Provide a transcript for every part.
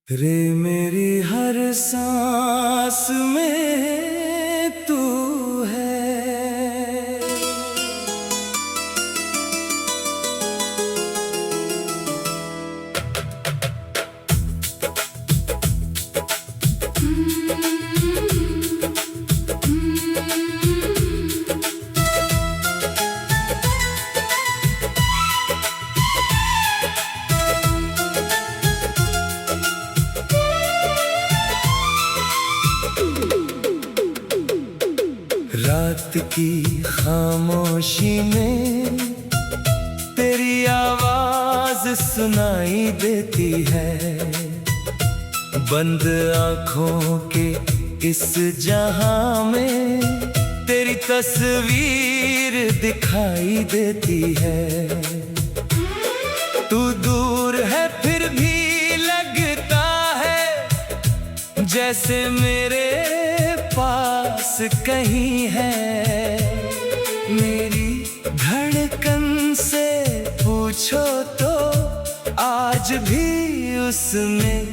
रे मेरी हर सांस में तू है। रात की खामोशी में तेरी आवाज सुनाई देती है। बंद आँखों के इस जहां में तेरी तस्वीर दिखाई देती है। तू दूर है फिर भी लगता है जैसे मेरे पास कहीं है। मेरी धड़कन से पूछो तो आज भी उसमें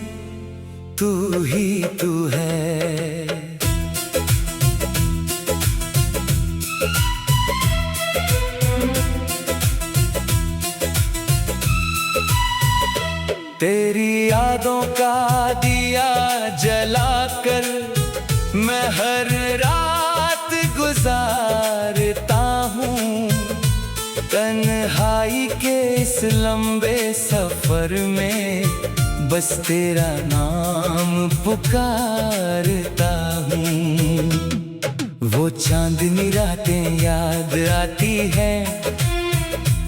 तू ही तू है। तेरी यादों का दिया जलाकर मैं हर रात गुजारता हूँ। तन्हाई के इस लंबे सफर में बस तेरा नाम पुकारता हूँ। वो चांदनी रातें याद आती हैं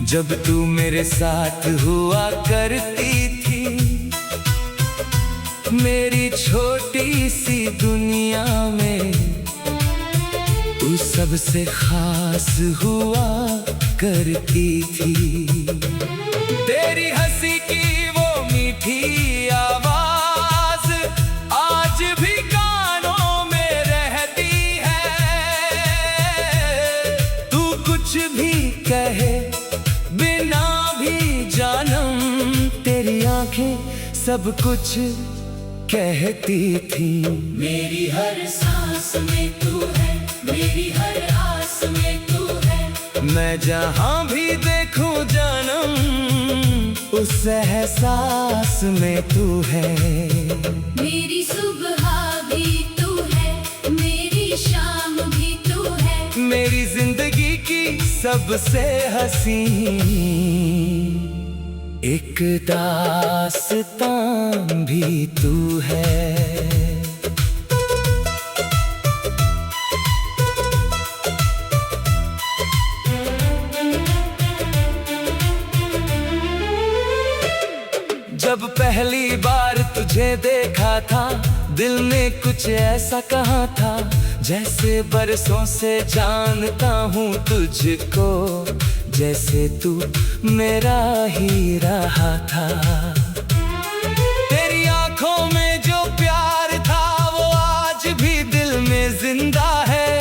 जब तू मेरे साथ हुआ करती थी। मेरी छोटी सी दुनिया में तू सबसे खास हुआ करती थी। तेरी हंसी की वो मीठी आवाज आज भी कानों में रहती है। तू कुछ भी कहे बिना भी जानम तेरी आंखें सब कुछ कहती थी। मेरी हर सांस में तू है, मेरी हर आस में तू है। मैं जहां भी देखूं जानम उस एहसास में तू है। मेरी सुबह भी तू है, मेरी शाम भी तू है। मेरी जिंदगी की सबसे हंसी एक दास्तां भी तू है। जब पहली बार तुझे देखा था दिल ने कुछ ऐसा कहा था जैसे बरसों से जानता हूँ तुझको। जैसे तू मेरा ही रहा था। तेरी आंखों में जो प्यार था वो आज भी दिल में जिंदा है।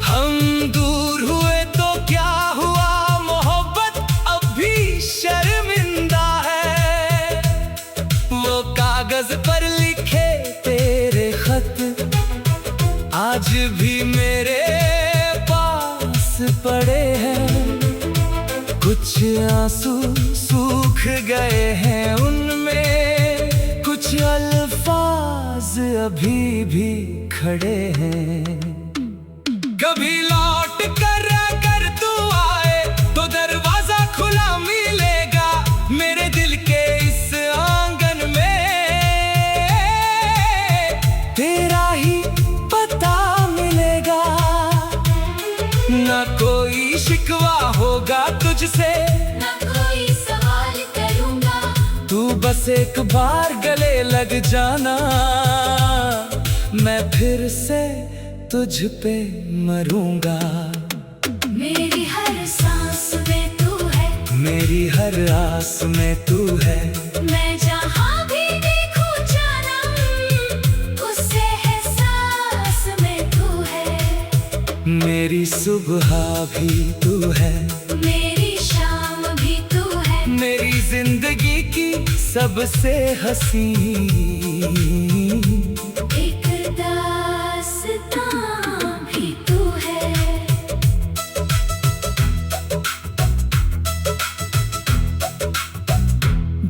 हम दूर हुए तो क्या हुआ, मोहब्बत अब भी शर्मिंदा है। वो कागज पर लिखे तेरे खत आज भी मेरे पड़े हैं। कुछ आंसू सूख गए हैं उनमें, कुछ अल्फाज अभी भी खड़े हैं। कभी लौट कर अगर तू आए तो दरवाजा खुला मिलेगा मेरे दिल के इस आंगन में। तेरा ही पता मिलेगा, ना कोई शिकवा होगा तुझसे, ना कोई सवाल करूंगा। तू बस एक बार गले लग जाना, मैं फिर से तुझ पे मरूंगा। मेरी हर सांस में तू है, मेरी हर आस में तू है। मैं जहां भी देखूं जानम उस एहसास में तू है। मेरी सुबह भी तू है, मेरी शाम भी तू है। मेरी जिंदगी की सबसे हसी। एक दास्तां भी तू है।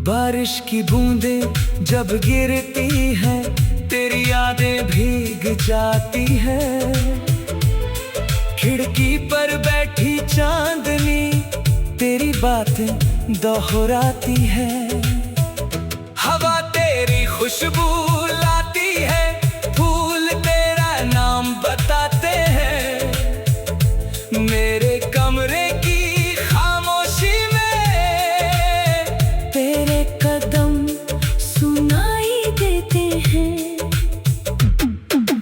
बारिश की बूंदें जब गिरती हैं, तेरी यादें भीग जाती हैं। खिड़की पर बैठी चांदनी तेरी बातें दोहराती है। हवा तेरी खुशबू लाती है, फूल तेरा नाम बताते हैं। मेरे कमरे की खामोशी में तेरे कदम सुनाई देते हैं।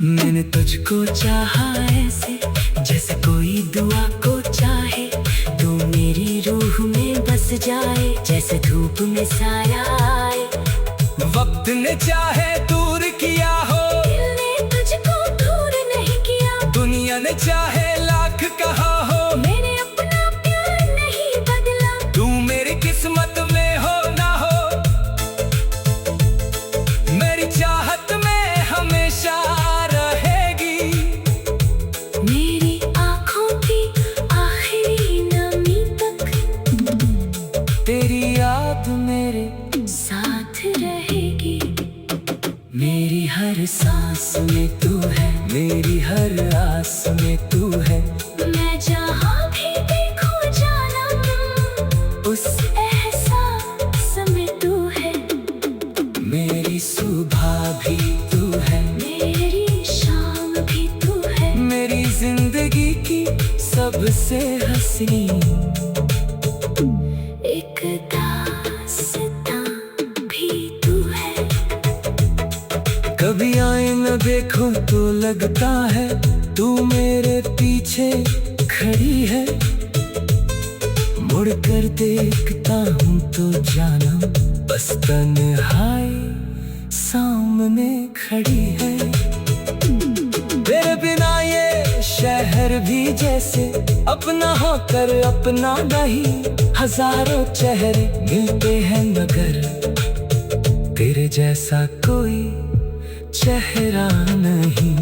मैंने तुझको चाहा ऐसे जैसे कोई दुआ को चाहे, तू मेरी रूह में बस जाए जैसे धूप में साया आए। वक्त ने चाहे दूर किया हो, दिल ने तुझको दूर नहीं किया। दुनिया ने चाहे लाख कहा हो, मैंने अपना प्यार नहीं बदला। तू मेरी किस्मत में हो ना हो, मेरी चाहत में हमेशा रहेगी। मेरी आँखों की आखिरी नमी तक तेरी याद मेरे साथ रहेगी। मेरी हर सांस में तू है, मेरी हर आस में तू है। मैं जहाँ भी देखूं जानम, उस एहसास में तू है। मेरी सुबह भी तू है, मेरी शाम भी तू है। मेरी जिंदगी की सबसे हसी। एक दास्तां भी तू है। कभी आईना देखो तो लगता है तू मेरे पीछे खड़ी है। मुड़ कर देखता हूँ तो जानम बस तन्हाई सामने खड़ी है। तेरे बिना ये शहर भी जैसे अपना होकर अपना नहीं। हजारों चेहरे मिलते हैं मगर तेरे जैसा कोई चेहरा नहीं।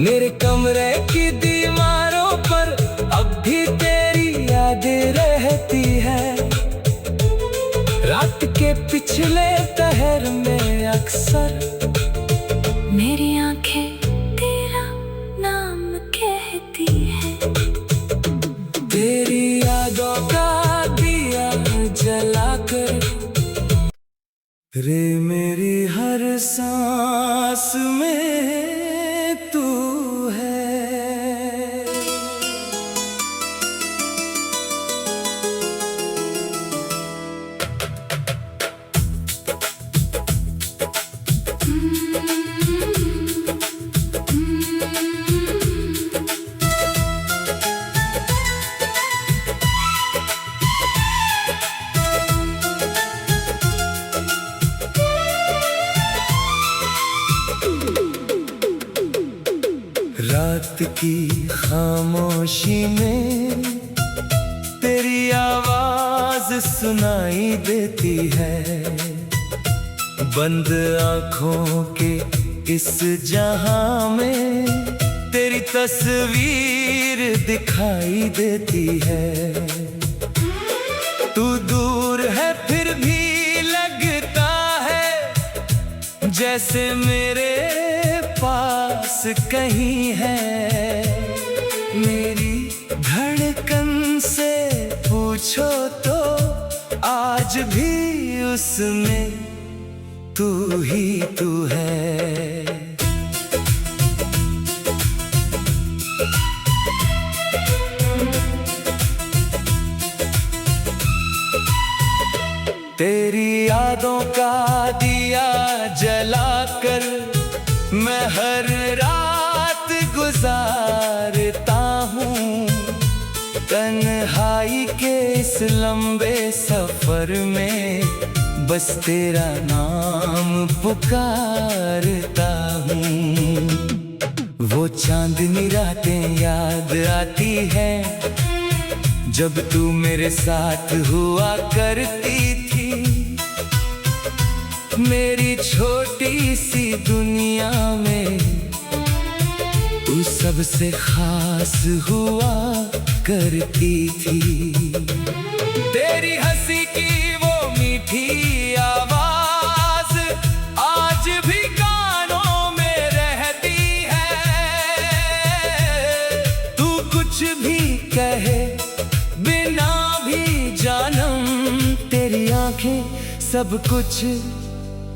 मेरे कमरे की दीवारों पर अब भी तेरी यादें रहती है। रात के पिछले पहर में अक्सर मेरी आंखें तेरा नाम कहती है। तेरी यादों का दिया जलाकर रे मेरी हर सांस में तू है। रात की खामोशी में तेरी आवाज सुनाई देती है। बंद आँखों के इस जहां में तेरी तस्वीर दिखाई देती है। तू दूर है फिर भी लगता है जैसे मेरे पास कहीं है। मेरी धड़कन से पूछो तो आज भी उसमें तू ही तू है। तेरी यादों का दिया जलाकर मैं हर रात गुजारता हूँ। तन्हाई के इस लंबे सफर में बस तेरा नाम पुकारता हूँ। वो चांदनी रातें याद आती है जब तू मेरे साथ हुआ करती थी। मेरी छोटी सी दुनिया में तू सबसे खास हुआ करती थी। तेरी हंसी की वो मीठी आवाज आज भी कानों में रहती है। तू कुछ भी कहे बिना भी जानम, तेरी आंखें सब कुछ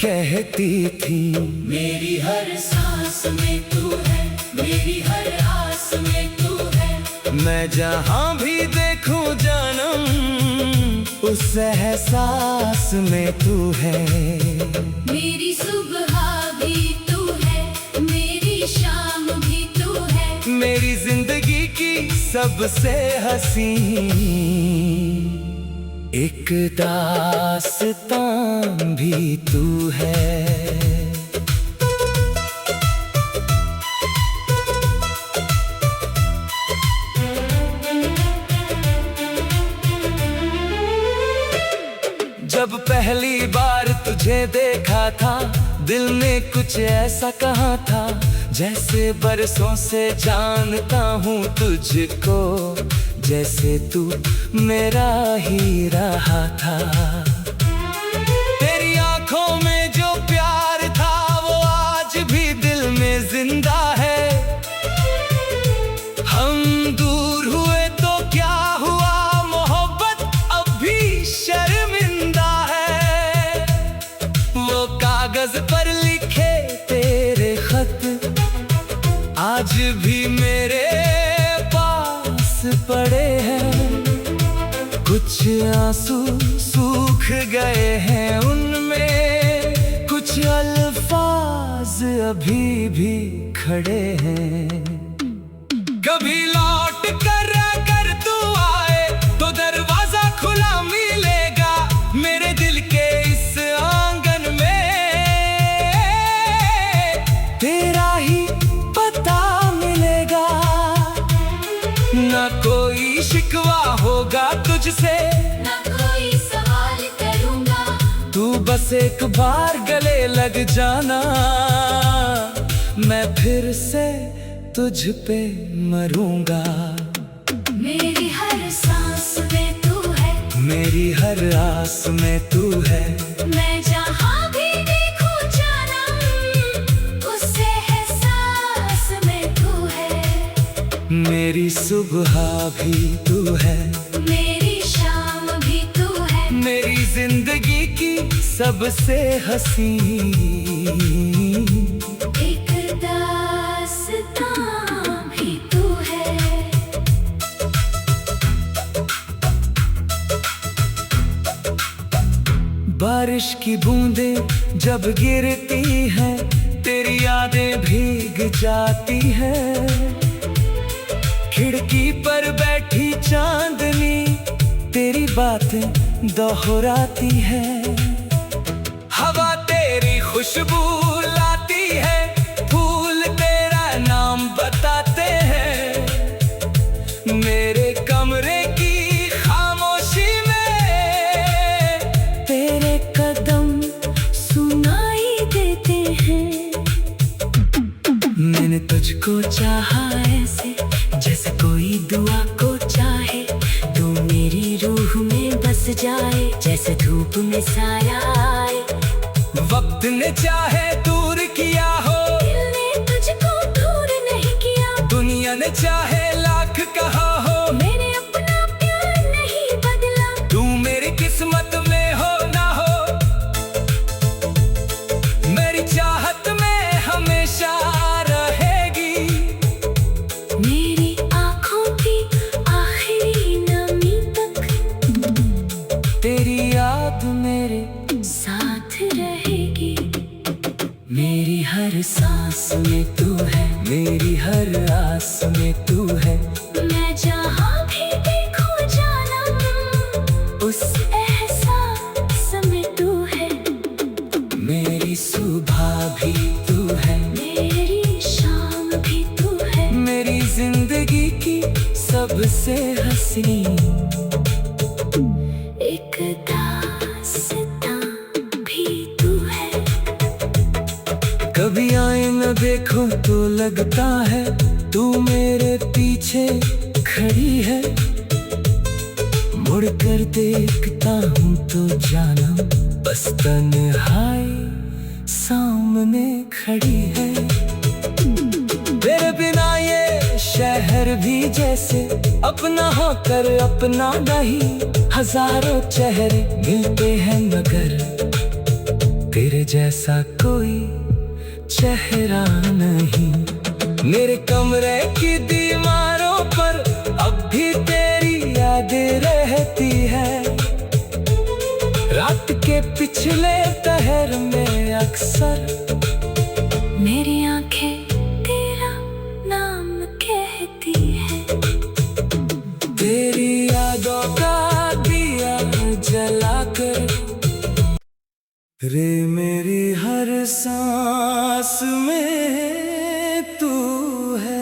कहती थी। मेरी हर सांस में तू है, मेरी हर आस में तू है। मैं जहां भी देखूं जानम, उस एहसास में तू है। मेरी सुबह भी तू है, मेरी शाम भी तू है। मेरी जिंदगी की सबसे हंसी एक दास्तां भी तू है। जब पहली बार तुझे देखा था, दिल ने कुछ ऐसा कहा था, जैसे बरसों से जानता हूँ तुझको, जैसे तू मेरा ही रहा था। तेरी आंखों में जो प्यार था वो आज भी दिल में जिंदा है। हम दूर हुए तो क्या हुआ, मोहब्बत अब भी शर्मिंदा है। वो कागज पर लिखे तेरे खत आज भी मेरे पड़े हैं। कुछ आंसू सूख गए हैं उनमें, कुछ अल्फाज अभी भी खड़े हैं। कभी लौट कर अगर तू आए तो दरवाजा खुला मिलेगा मेरे दिल के इस आंगन में। तेरा ही पता मिलेगा, ना कोई शिकवा होगा तुझसे, ना कोई सवाल करूंगा। तू बस एक बार गले लग जाना, मैं फिर से तुझ पे मरूंगा। मेरी हर सांस में तू है, मेरी हर आस में तू है। मैं जहां भी देखूं जानम, उस एहसास में तू है। मेरी सुबह भी तू है, मेरी शाम भी तू है। मेरी जिंदगी की सबसे हंसी एक दास्तां भी तू है। बारिश की बूंदें जब गिरती हैं, तेरी यादें भीग जाती हैं। खिड़की पर बैठी चांदनी तेरी बातें दोहराती है। हवा तेरी खुशबू लाती है, फूल तेरा नाम बताते हैं। मेरे कमरे की खामोशी में तेरे कदम सुनाई देते हैं। मैंने तुझको चाहा ऐसे जैसे कोई दुआ को चाहे, तू मेरी रूह में बस जाए जैसे धूप में साया आए। वक्त ने चाहे दूर किया हो, दिल ने तुझको दूर नहीं किया। दुनिया ने चाहे लाख कहा हो, मैंने अपना प्यार नहीं बदला। तू मेरी किस्मत में हो ना हो, मेरी चाहत में हमेशा रहेगी। मेरी आँखों की आखिरी नमी तक तेरी याद मेरे साथ रहेगी। मेरी हर सांस में तू है, मेरी हर आस में तू है। मैं जहाँ भी देखूं जानम, उस एहसास में तू है। मेरी सुबह भी तू है, मेरी शाम भी तू है। मेरी जिंदगी की सबसे हंसी एक दास्तां भी तू है। कभी आईना देखो तो लगता है तू मेरे पीछे खड़ी है, मुड़ कर देखता हूँ तो जानम बस तन्हाई सामने खड़ी है। तेरे बिना ये शहर भी जैसे अपना होकर अपना नहीं, हजारों चेहरे मिलते हैं मगर तेरे जैसा कोई चेहरा नहीं। मेरे कमरे की दीवारों पर अब भी तेरी यादें रहती है, रात के पिछले पहर में अक्सर मेरी आंखें तेरा नाम कहती है। तेरी यादों का दिया जलाकर रे मेरी हर सांस में तू है।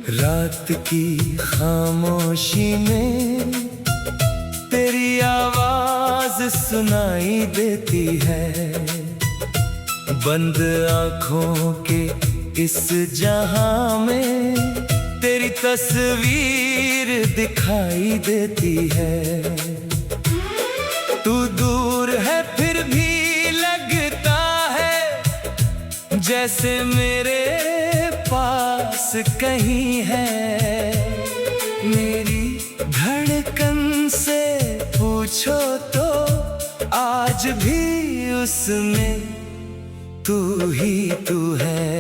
रात की खामोशी में तेरी आवाज सुनाई देती है, बंद आँखों के इस जहां में तेरी तस्वीर दिखाई देती है। तू दूर है फिर भी लगता है जैसे मेरे पास कहीं है। मेरी धड़कन से पूछो तो आज भी उसमें तू ही तू है।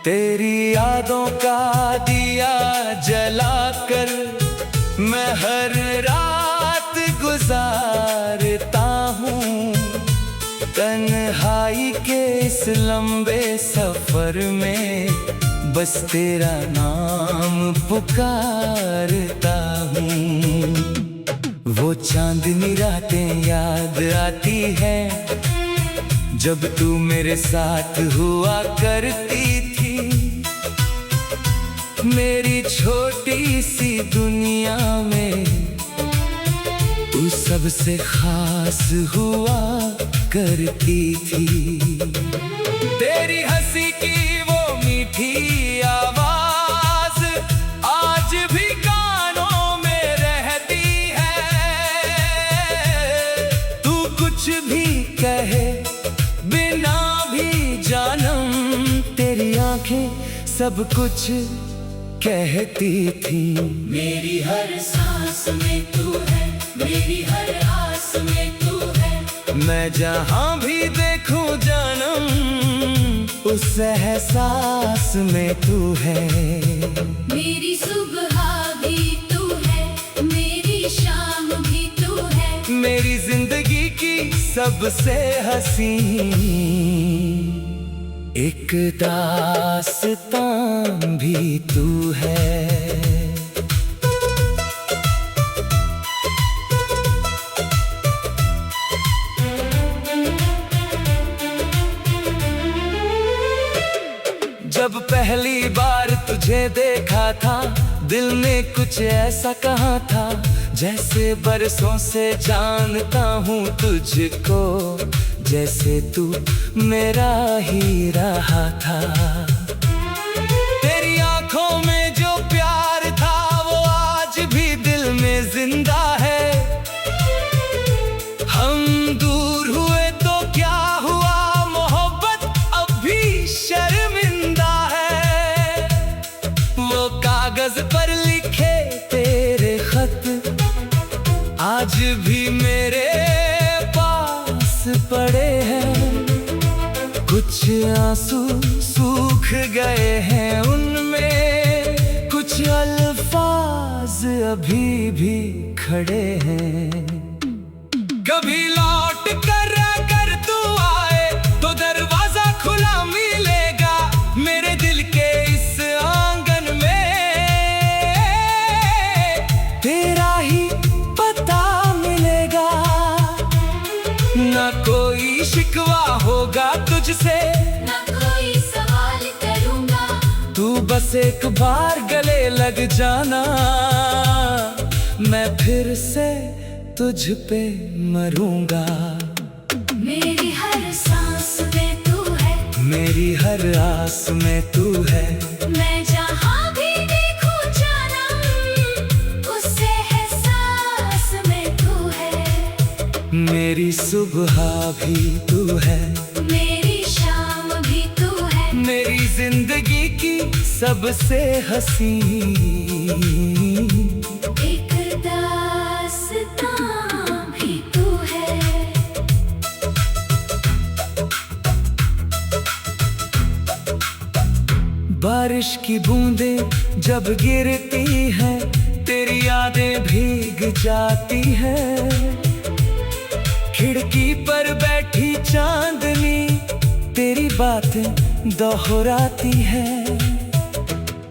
तेरी यादों का दिया जलाकर मैं हर रात गुजारता हूँ, तन्हाई के इस लंबे सफर में बस तेरा नाम पुकारता हूँ। वो चांदनी रातें याद आती है जब तू मेरे साथ हुआ करती थी। मेरी छोटी सी दुनिया में तू सबसे खास हुआ करती थी। तेरी हंसी की वो मीठी आवाज आज भी कानों में रहती है। तू कुछ भी कहे बिना भी जानम तेरी आंखें सब कुछ कहती थी। मेरी हर सांस में तू है, मेरी हर आस में तू है। मैं जहां भी देखूं जानम उस एहसास में तू है। मेरी सुबह भी तू है, मेरी शाम भी तू है। मेरी जिंदगी की सबसे हसी एक दास्तां भी तू है। जब पहली बार तुझे देखा था दिल ने कुछ ऐसा कहा था, जैसे बरसों से जानता हूँ तुझको, जैसे तू मेरा ही रहा था। तेरी आंखों में जो प्यार था वो आज भी दिल में जिंदा है। हम दूर हुए तो क्या हुआ, मोहब्बत अब भी शर्मिंदा है। वो कागज पर लिखे तेरे खत आज भी मेरे पास पड़े हैं। कुछ आंसू सूख गए हैं उनमें, कुछ अल्फाज अभी भी खड़े हैं। कभी लौट कर अगर तू आए तो दरवाजा खुला मिलेगा मेरे दिल के इस आंगन में। तेरा ही पता मिलेगा, ना कोई शिकवा होगा तुझसे, ना कोई सवाल करूंगा। तू बस एक बार गले लग जाना, मैं फिर से तुझ पे मरूंगा। मेरी हर सांस में तू है, मेरी हर आस में तू है। मैं जहाँ भी देखूं जानम, उससे एहसास में तू है। मेरी सुबह भी तू है, मेरी शाम भी तू है। मेरी जिंदगी की सबसे हसी एक दास्तां भी तू है। बारिश की बूंदें जब गिरती हैं तेरी यादें भीग जाती हैं। खिड़की पर बैठी चांदनी तेरी बातें दोहराती है।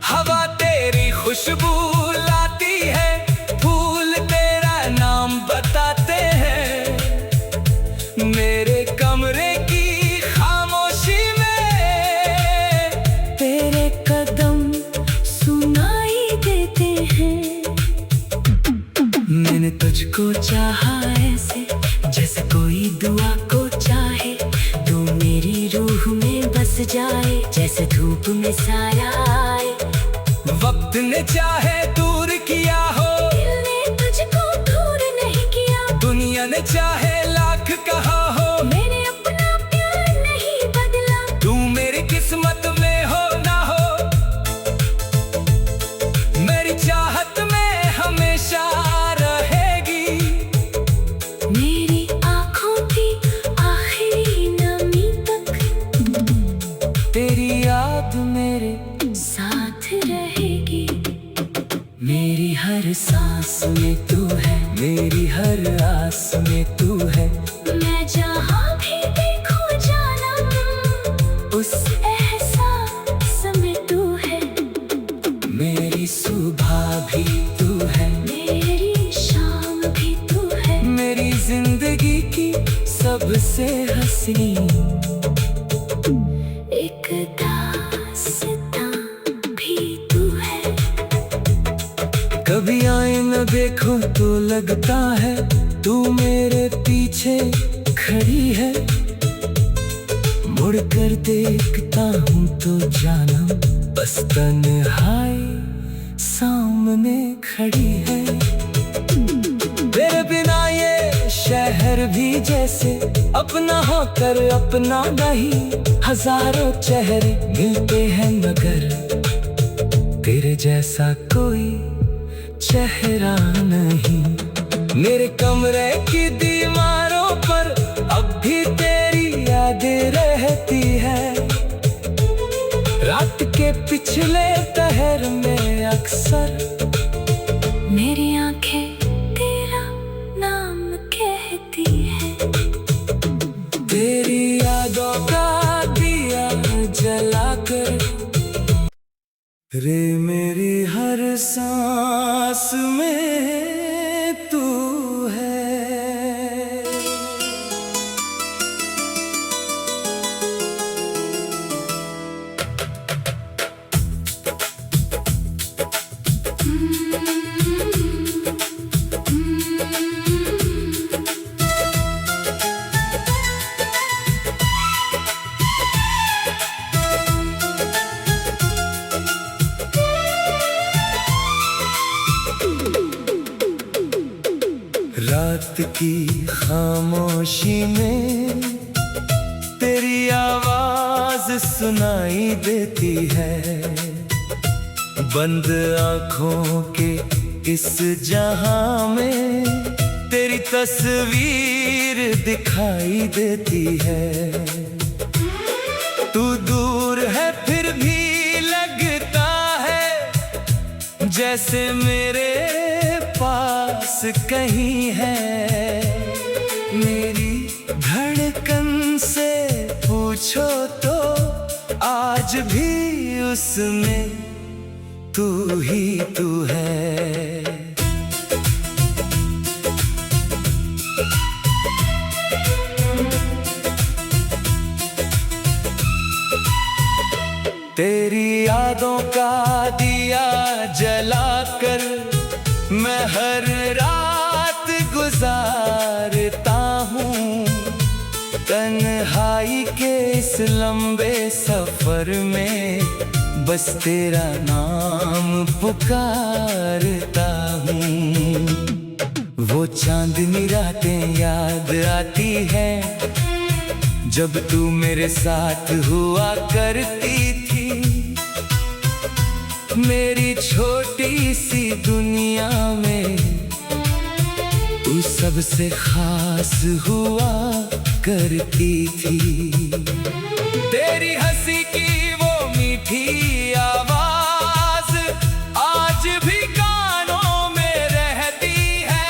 हवा तेरी खुशबू लाती है, फूल तेरा नाम बताते हैं। मेरे कमरे की खामोशी में तेरे कदम सुनाई देते हैं। मैंने तुझको चाहा ऐसे जैसे कोई दुआ को चाहे, तू मेरी रूह में बस जाए जैसे धूप में साया आए। वक्त ने चाहे दूर किया हो, दिल ने तुझको दूर नहीं किया। दुनिया ने चाहे लाख कहा हो, मैंने अपना प्यार नहीं बदला। तू मेरी किस्मत में हो ना हो, मेरी चाहत में हमेशा रहेगी। मेरी आँखों की आखिरी नमी तक तेरी याद मेरे साथ रहेगी। मेरी हर सांस में तू है, मेरी हर आस में तू है। मैं जहाँ भी देखूं जानम, उस एहसास में तू है। मेरी सुबह भी तू है, मेरी शाम भी तू है। मेरी जिंदगी की सबसे हसी एक दास्तां भी तू है। कभी आईना देखो तो लगता है तू मेरे पीछे खड़ी है। मुड़ कर देखता हूँ तो जानम बस तन्हाई सामने खड़ी है। तेरे बिना ये शहर भी जैसे अपना होकर अपना नहीं। हजारों चेहरे मिलते हैं मगर तेरे जैसा कोई चेहरा नहीं। मेरे कमरे की दीवारों पर अब भी तेरी यादें रहती है। रात के पिछले पहर में अक्सर मेरी आंखें तेरा नाम कहती है। तेरी यादों का दिया जलाकर रे मेरी हर सांस में तू है। रात की खामोशी में तेरी आवाज सुनाई देती है। बंद आँखों के इस जहां में तेरी तस्वीर दिखाई देती है। तू दूर है फिर भी लगता है जैसे मेरे अल्फाज कहीं है। मेरी धड़कन से पूछो तो आज भी उसमें तू ही तू है। तेरी यादों का दिया जलाकर मैं हर रात गुजारता हूँ। तन्हाई के इस लंबे सफर में बस तेरा नाम पुकारता हूँ। वो चांदनी रातें याद आती है जब तू मेरे साथ हुआ करती थी। मेरी छोटी सी दुनिया में तू सबसे खास हुआ करती थी। तेरी हंसी की वो मीठी आवाज आज भी कानों में रहती है।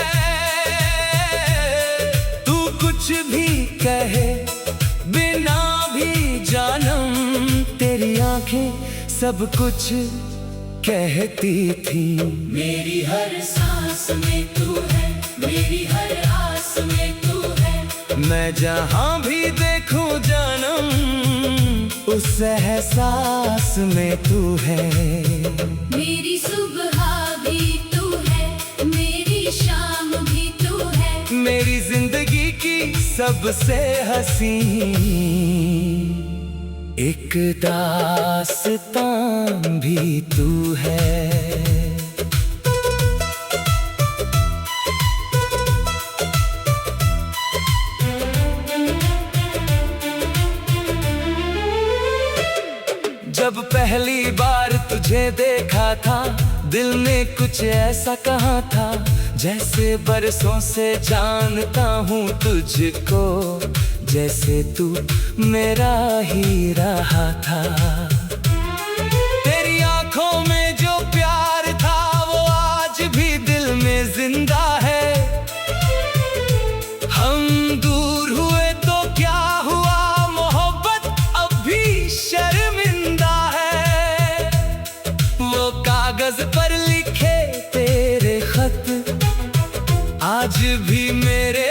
तू कुछ भी कहे बिना भी जानम तेरी आंखें सब कुछ कहती थी। मेरी हर सांस में तू है, मेरी हर आस में तू है। मैं जहाँ भी देखूं जानम उस एहसास में तू है। मेरी सुबह भी तू है, मेरी शाम भी तू है। मेरी जिंदगी की सबसे हसी एक दास्तां भी तू है। जब पहली बार तुझे देखा था दिल ने कुछ ऐसा कहा था जैसे बरसों से जानता हूँ तुझको। जैसे तू मेरा ही रहा था। तेरी आंखों में जो प्यार था वो आज भी दिल में जिंदा है। हम दूर हुए तो क्या हुआ, मोहब्बत अब भी शर्मिंदा है। वो कागज पर लिखे तेरे खत आज भी मेरे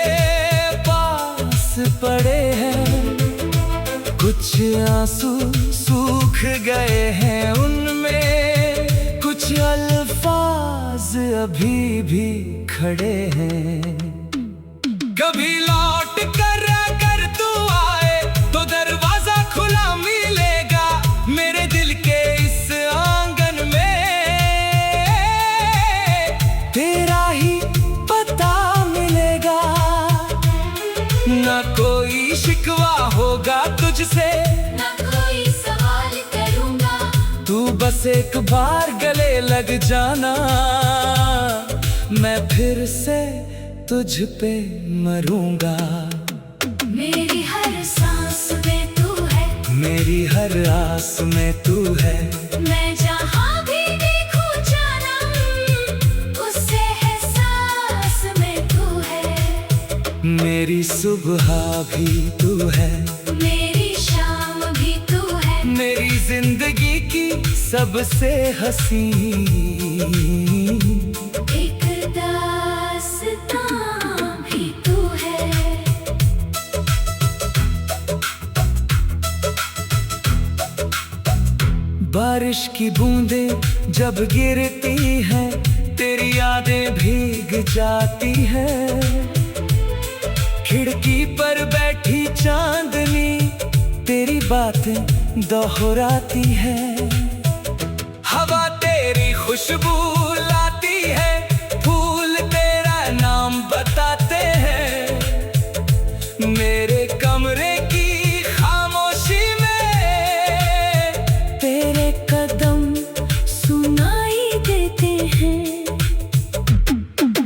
पास पड़े हैं। कुछ आंसू सूख गए हैं उनमें, कुछ अल्फाज अभी भी खड़े हैं। कभी लौट कर अगर तू आए तो दरवाजा खुला मिलेगा मेरे दिल के इस आंगन में। तेरा ही पता मिलेगा, ना कोई शिकवा होगा तुझसे, ना कोई सवाल करूंगा। तू बस एक बार गले लग जाना, मैं फिर से तुझ पे मरूंगा। मेरी हर सांस में तू है, मेरी हर आस में तू है। मैं जहाँ भी देखूं जानम उस एहसास में तू है। मेरी सुबह भी तू है, मेरी शाम भी तू है। मेरी जिंदगी की सबसे हसी एक दास्तां भी तू है। बारिश की बूंदें जब गिरती हैं तेरी यादें भीग जाती हैं। खिड़की पर बैठी चांदनी तेरी बातें दोहराती है। हवा तेरी खुशबू लाती है, फूल तेरा नाम बताते हैं। मेरे कमरे की खामोशी में तेरे कदम सुनाई देते हैं।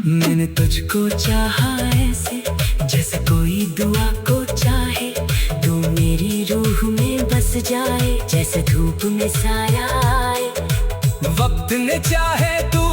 मैंने तुझको चाहा ऐसे जैसे कोई दुआ को चाहे, तू मेरी रूह में बस जाए जैसे धूप में साया आए। वक्त ने चाहे तू